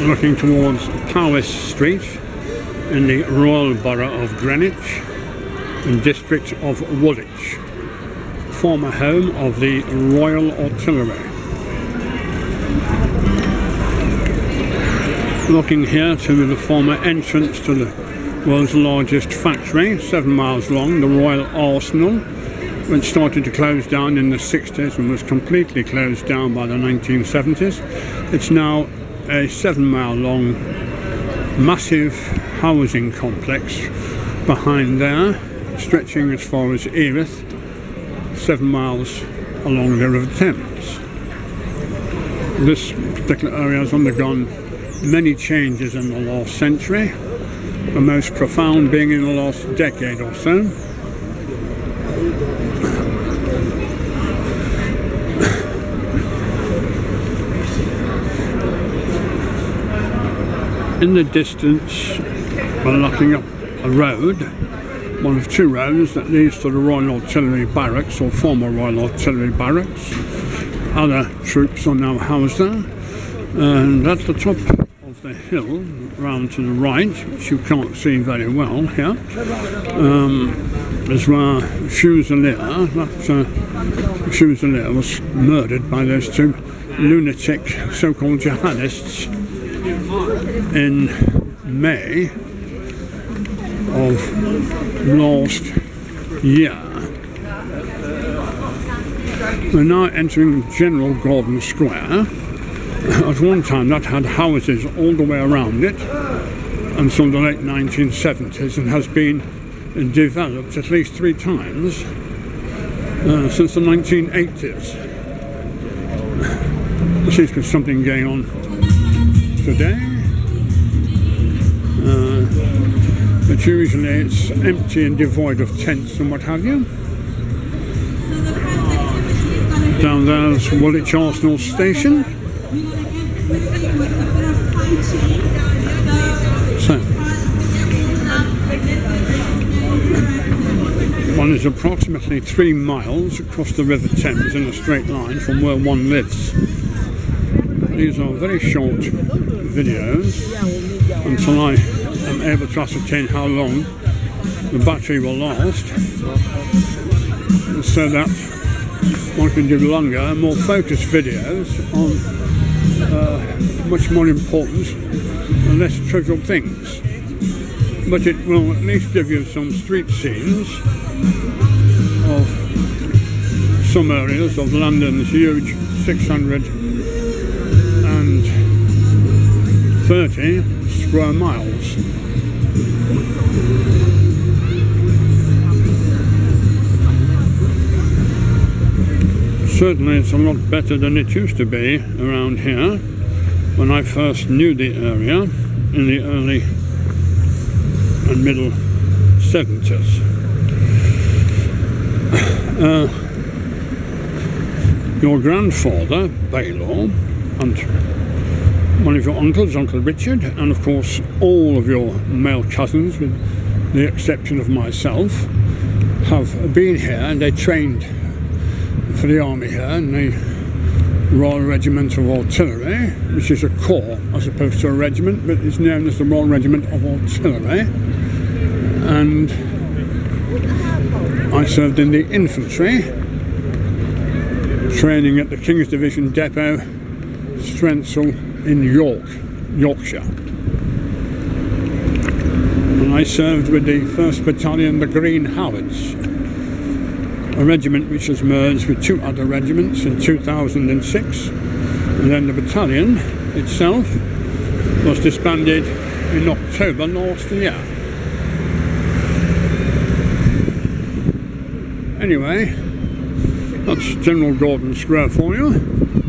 looking towards Powis Street in the Royal Borough of Greenwich and district of Woolwich, former home of the Royal Artillery. Looking here to the former entrance to the world's largest factory, 7 miles long, the Royal Arsenal, which started to close down in the 60s and was completely closed down by the 1970s. It's now a 7 mile long massive housing complex behind there, stretching as far as Erith, 7 miles along the River Thames. This particular area has undergone many changes in the last century, the most profound being in the last decade or so. In the distance, we're looking up a road, one of two roads that leads to the Royal Artillery Barracks, or former Royal Artillery Barracks. Other troops are now housed there, and at the top of the hill, round to the right, which you can't see very well here, is where Fusilier, Fusilier was murdered by those two lunatic so-called jihadists in May of last year. We're now entering General Gordon Square. At one time that had houses all the way around it until the late 1970s, and has been developed at least 3 times since the 1980s. There seems to be something going on today, but usually it's empty and devoid of tents and what have you. Down there's Woolwich Arsenal Station. So, one is approximately 3 miles across the River Thames in a straight line from where one lives. These are very short videos until I am able to ascertain how long the battery will last, so that one can do longer and more focused videos on much more important and less trivial things. But it will at least give you some street scenes of some areas of London's huge 630 square miles. Certainly it's a lot better than it used to be around here when I first knew the area in the early and middle 70s. Your grandfather, Baylor, and one of your uncles, Uncle Richard, and of course all of your male cousins, with the exception of myself, have been here, and they trained for the army here in the Royal Regiment of Artillery, which is a corps as opposed to a regiment, but is known as the Royal Regiment of Artillery. And I served in the infantry, training at the King's Division Depot, Strensall in Yorkshire. And I served with the 1st Battalion, the Green Howards, a regiment which has merged with 2 other regiments in 2006, and then the battalion itself was disbanded in October last year. Anyway, that's General Gordon Square for you.